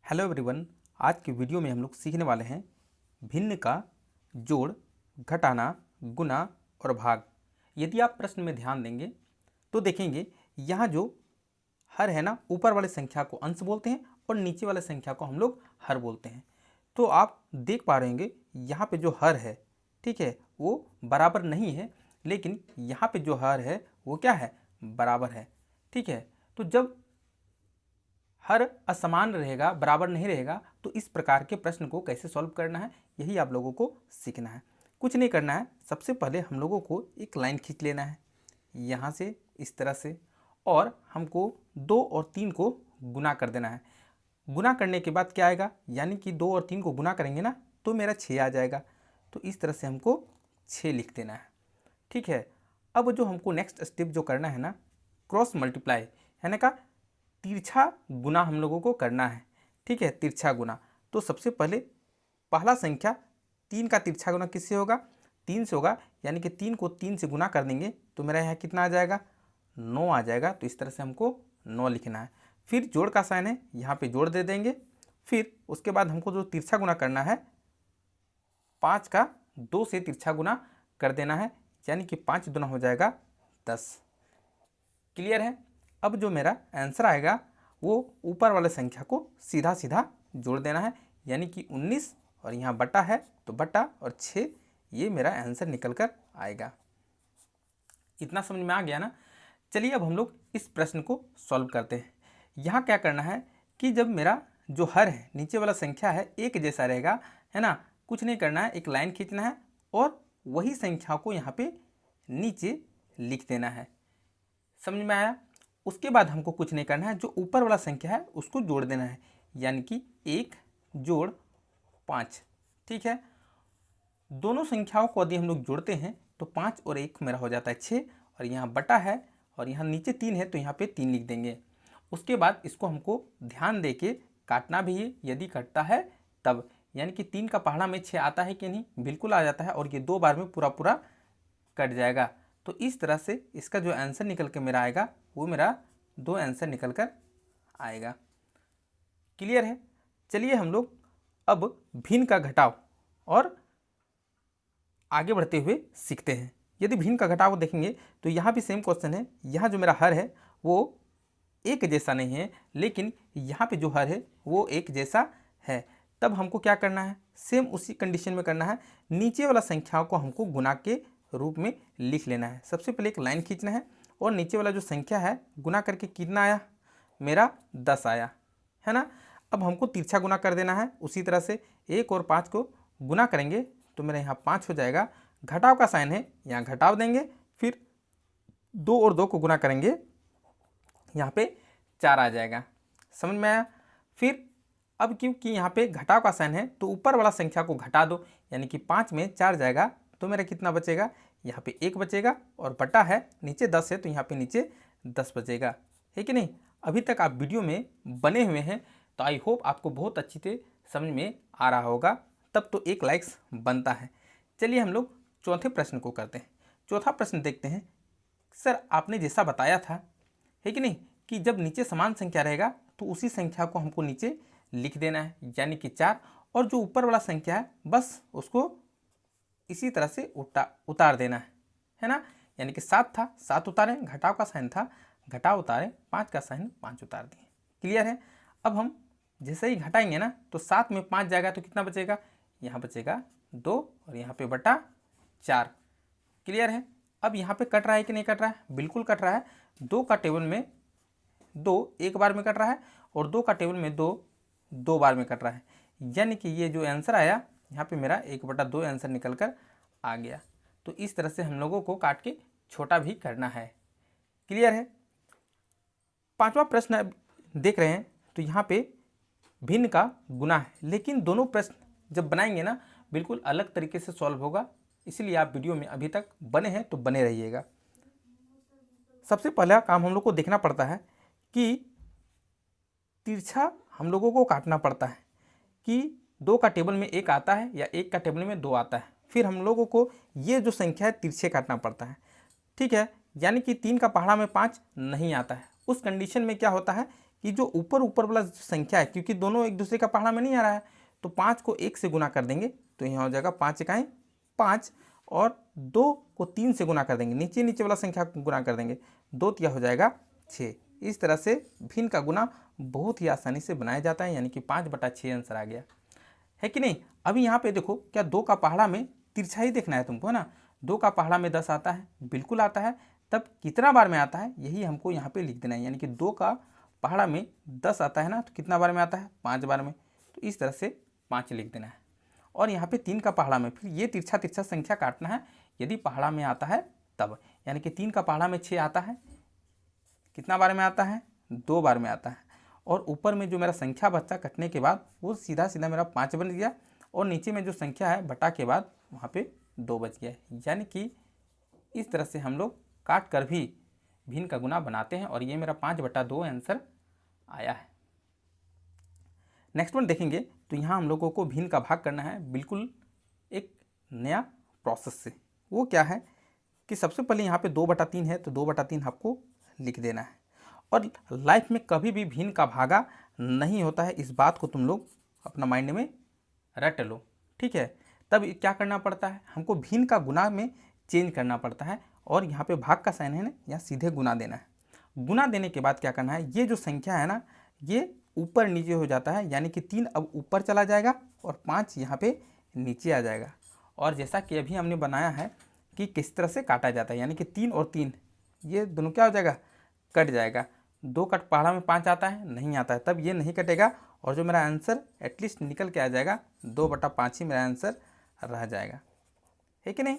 Hello everyone. आज की video में हम लोग सीखने वाले हैं भिन्न का जोड़, घटाना, गुना और भाग। यदि आप प्रश्न में ध्यान देंगे तो देखेंगे यहाँ जो हर है ना, ऊपर वाले संख्या को अंश बोलते हैं और नीचे वाले संख्या को हम लोग हर बोलते हैं। तो आप देख पा रहे होंगे यहाँ पे जो हर है, ठीक है, वो बराबर नहीं है, लेकिन यहाँ पे जो हर है वो क्या है, बराबर है। ठीक है, तो जब हर असमान रहेगा, बराबर नहीं रहेगा, तो इस प्रकार के प्रश्न को कैसे सॉल्व करना है, यही आप लोगों को सीखना है। कुछ नहीं करना है, सबसे पहले हम लोगों को एक लाइन खींच लेना है यहाँ से इस तरह से, और हमको 2 और 3 को गुना कर देना है। गुना करने के बाद क्या आएगा, यानी कि 2 और 3 को गुना करेंगे ना तो मेरा 6 आ जाएगा। तो इस तरह से हमको 6 लिख देना है। ठीक है, अब जो हमको नेक्स्ट स्टेप जो करना है ना, क्रॉस मल्टीप्लाई है ना, का तिरछा गुना हम लोगों को करना है। ठीक है, तिरछा गुना। तो सबसे पहले पहला संख्या 3 का तिरछा गुना किससे होगा, 3 से होगा, यानी कि 3 को 3 से गुना कर देंगे तो मेरा यहाँ कितना आ जाएगा, 9 आ जाएगा। तो इस तरह से हमको 9 लिखना है। फिर जोड़ का साइन है, यहाँ पे जोड़ दे देंगे। फिर उसके बाद हमको जो तिरछा गुना करना है, 5 का 2 से तिरछा गुना कर देना है, यानी कि 5 दूना हो जाएगा 10। क्लियर है। अब जो मेरा आंसर आएगा वो ऊपर वाले संख्या को सीधा सीधा जोड़ देना है, यानी कि 19, और यहाँ बटा है तो बटा और 6, ये मेरा आंसर निकल कर आएगा। इतना समझ में आ गया ना। चलिए अब हम लोग इस प्रश्न को सॉल्व करते हैं। यहाँ क्या करना है कि जब मेरा जो हर है, नीचे वाला संख्या है, एक जैसा रहेगा, है ना, कुछ नहीं करना है, एक लाइन खींचना है और वही संख्या को यहाँ पे नीचे लिख देना है। समझ में आया। उसके बाद हमको कुछ नहीं करना है, जो ऊपर वाला संख्या है उसको जोड़ देना है, यानी कि 1 जोड़ 5। ठीक है, दोनों संख्याओं को यदि हम लोग जोड़ते हैं तो 5 और 1 मेरा हो जाता है 6, और यहाँ बटा है और यहाँ नीचे 3 है तो यहाँ पे 3 लिख देंगे। उसके बाद इसको हमको ध्यान दे के काटना भी है, यदि कटता है तब, यानी कि 3 का पहाड़ा में 6 आता है कि नहीं, बिल्कुल आ जाता है, और ये 2 बार में पूरा पूरा कट जाएगा। तो इस तरह से इसका जो आंसर निकल के मेरा आएगा वो मेरा 2 आंसर निकल कर आएगा। क्लियर है। चलिए हम लोग अब भिन्न का घटाव और आगे बढ़ते हुए सीखते हैं। यदि भिन्न का घटाव देखेंगे तो यहाँ भी सेम क्वेश्चन है। यहाँ जो मेरा हर है वो एक जैसा नहीं है, लेकिन यहाँ पे जो हर है वो एक जैसा है। तब हमको क्या करना है, सेम उसी कंडीशन में करना है, नीचे वाला संख्याओं को हमको गुना के रूप में लिख लेना है। सबसे पहले एक लाइन खींचना है और नीचे वाला जो संख्या है गुना करके कितना आया, मेरा 10 आया, है ना। अब हमको तिरछा गुना कर देना है। उसी तरह से 1 और 5 को गुना करेंगे तो मेरा यहाँ 5 हो जाएगा। घटाव का साइन है, यहाँ घटाव देंगे। फिर 2 और 2 को गुना करेंगे, यहाँ पे 4 आ जाएगा। समझ में आया। फिर अब क्योंकि यहाँ पे घटाव का साइन है तो ऊपर वाला संख्या को घटा दो, यानी कि 5 में 4 जाएगा तो मेरा कितना बचेगा, यहाँ पे 1 बचेगा, और बटा है, नीचे 10 है तो यहाँ पे नीचे 10 बचेगा, है कि नहीं। अभी तक आप वीडियो में बने हुए हैं तो आई होप आपको बहुत अच्छी से समझ में आ रहा होगा, तब तो एक लाइक्स बनता है। चलिए हम लोग चौथे प्रश्न को करते हैं। चौथा प्रश्न देखते हैं। सर आपने जैसा बताया था, है कि नहीं, कि जब नीचे समान संख्या रहेगा तो उसी संख्या को हमको नीचे लिख देना है, यानी कि 4, और जो ऊपर वाला संख्या है बस उसको इसी तरह से उतार देना है ना। यानी कि 7 था, 7 उतारे, घटाव का साइन था, घटाव उतारे, 5 का साइन, 5 उतार दिए। क्लियर है। अब हम जैसे ही घटाएंगे ना तो 7 में 5 जाएगा तो कितना बचेगा, यहाँ बचेगा 2, और यहाँ पे बटा 4। क्लियर है। अब यहाँ पे कट रहा है कि नहीं कट रहा है, बिल्कुल कट रहा है। 2 का टेबल में 2 एक बार में कट रहा है, और 2 का टेबल में 2 2 बार में कट रहा है, यानी कि ये जो आंसर आया यहाँ पे मेरा 1/2 आंसर निकल कर आ गया। तो इस तरह से हम लोगों को काट के छोटा भी करना है। क्लियर है। पांचवा प्रश्न अब देख रहे हैं तो यहाँ पे भिन्न का गुना है, लेकिन दोनों प्रश्न जब बनाएंगे ना बिल्कुल अलग तरीके से सॉल्व होगा, इसलिए आप वीडियो में अभी तक बने हैं तो बने रहिएगा। सबसे पहला काम हम लोग को देखना पड़ता है कि तिरछा हम लोगों को काटना पड़ता है कि 2 का टेबल में 1 आता है या 1 का टेबल में 2 आता है। फिर हम लोगों को ये जो संख्या है तिरछे काटना पड़ता है। ठीक है, यानी कि 3 का पहाड़ा में 5 नहीं आता है। उस कंडीशन में क्या होता है कि जो ऊपर ऊपर वाला संख्या है, क्योंकि दोनों एक दूसरे का पहाड़ा में नहीं आ रहा है, तो 5 को 1 से गुना कर देंगे तो यहाँ हो जाएगा 5 इकाई 5, और 2 को 3 से गुना कर देंगे, नीचे नीचे वाला संख्या को गुना कर देंगे, 2 तिया हो जाएगा 6। इस तरह से भिन्न का गुना बहुत ही आसानी से बनाया जाता है, यानी कि 5/6 आंसर आ गया है कि नहीं। अभी यहाँ पे देखो, क्या 2 का पहाड़ा में तिरछा ही देखना है तुमको, है ना। 2 का पहाड़ा में 10 आता है, बिल्कुल आता है, तब कितना बार में आता है यही हमको यहाँ पे लिख देना है, यानी कि 2 का पहाड़ा में 10 आता है ना, तो कितना बार में आता है 5 बार में, तो इस तरह से 5 लिख देना है। और यहाँ पे 3 का पहाड़ा में फिर ये तिरछा तिरछा संख्या काटना है, यदि पहाड़ा में आता है तब, यानी कि 3 का पहाड़ा में 6 आता है, कितना बार में आता है 2 बार में आता है, और ऊपर में जो मेरा संख्या बचा कटने के बाद वो सीधा सीधा मेरा 5 बन गया, और नीचे में जो संख्या है बटा के बाद वहाँ पे 2 बच गया, यानी कि इस तरह से हम लोग काट कर भी भिन्न का गुना बनाते हैं, और ये मेरा 5/2 आंसर आया है। नेक्स्ट वन देखेंगे तो यहाँ हम लोगों को भिन्न का भाग करना है बिल्कुल एक नया प्रोसेस से। वो क्या है कि सबसे पहले यहाँ पे 2/3 है, तो 2/3 आपको लिख देना है, और लाइफ में कभी भी भिन्न का भागा नहीं होता है, इस बात को तुम लोग अपना माइंड में रट लो, ठीक है। तब क्या करना पड़ता है, हमको भिन्न का गुना में चेंज करना पड़ता है, और यहाँ पे भाग का साइन है ना, यहाँ सीधे गुना देना है। गुना देने के बाद क्या करना है, ये जो संख्या है ना ये ऊपर नीचे हो जाता है, यानी कि 3 अब ऊपर चला जाएगा और 5 यहाँ पे नीचे आ जाएगा। और जैसा कि अभी हमने बनाया है कि किस तरह से काटा जाता है, यानी कि 3 और 3 ये दोनों क्या हो जाएगा, कट जाएगा। 2 का पहाड़ा में 5 आता है, नहीं आता है, तब ये नहीं कटेगा, और जो मेरा आंसर एटलीस्ट निकल के आ जाएगा 2/5 ही मेरा आंसर रह जाएगा, है कि नहीं।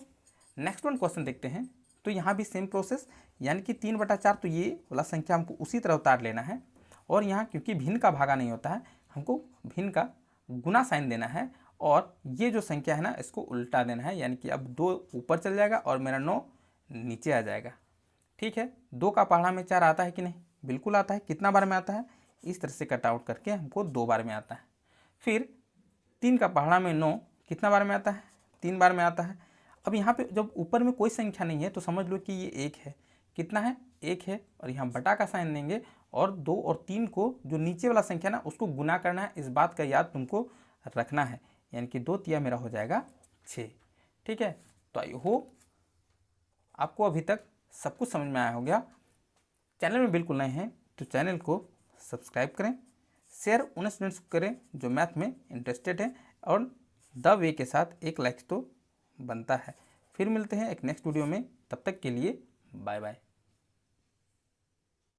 नेक्स्ट वन क्वेश्चन देखते हैं, तो यहाँ भी सेम प्रोसेस, यानी कि 3/4, तो ये वाला संख्या हमको उसी तरह उतार लेना है, और यहाँ क्योंकि भिन्न का भागा नहीं होता है, हमको भिन्न का गुना साइन देना है, और ये जो संख्या है ना इसको उल्टा देना है, यानी कि अब 2 ऊपर चल जाएगा और मेरा 9 नीचे आ जाएगा, ठीक है। 2 का पहाड़ा में 4 आता है कि नहीं, बिल्कुल आता है, कितना बार में आता है, इस तरह से कट आउट करके हमको 2 बार में आता है। फिर 3 का पहाड़ा में 9 कितना बार में आता है, 3 बार में आता है। अब यहाँ पे जब ऊपर में कोई संख्या नहीं है तो समझ लो कि ये 1 है, कितना है 1 है, और यहाँ बटा का साइन देंगे, और 2 और 3 को जो नीचे वाला संख्या ना उसको गुना करना है, इस बात का याद तुमको रखना है, यानी कि 2 तिया मेरा हो जाएगा 6, ठीक है। तो आई होप आपको अभी तक सब कुछ समझ में आया हो गया। चैनल में बिल्कुल नए हैं तो चैनल को सब्सक्राइब करें, शेयर उन स्टूडेंट्स को करें जो मैथ में इंटरेस्टेड हैं, और द वे के साथ एक लाइक तो बनता है। फिर मिलते हैं एक नेक्स्ट वीडियो में, तब तक के लिए बाय बाय।